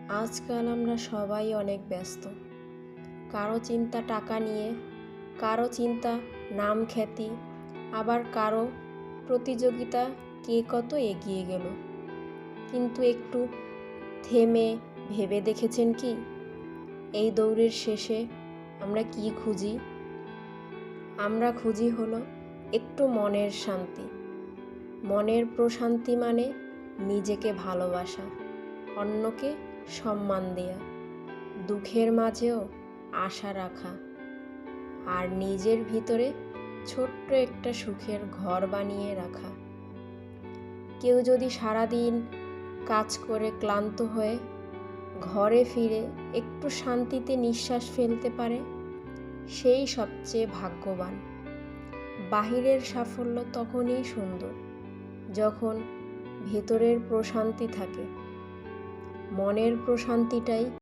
আজকাল আমরা সবাই অনেক ব্যস্ত। কারো চিন্তা টাকা নিয়ে, কারো চিন্তা নাম খ্যাতি, আবার কারো প্রতিযোগিতা কে কত এগিয়ে গেল। কিন্তু একটু থেমে ভেবে দেখেছেন কি, এই দৌড়ের শেষে আমরা কি খুঁজি? আমরা খুঁজি হলো একটু মনের শান্তি। মনের প্রশান্তি মানে নিজেকে ভালোবাসা, অন্যকে সম্মান দেয়া, দুঃখের মাঝেও আশা রাখা, আর নিজের ভিতরে ছোট্ট একটা সুখের ঘর বানিয়ে রাখা। কেউ যদি সারাদিন কাজ করে ক্লান্ত হয়ে ঘরে ফিরে একটু শান্তিতে নিঃশ্বাস ফেলতে পারে, সেই সবচেয়ে ভাগ্যবান। বাহিরের সাফল্য তখনই সুন্দর যখন ভেতরের প্রশান্তি থাকে। মনের প্রশান্তিটাই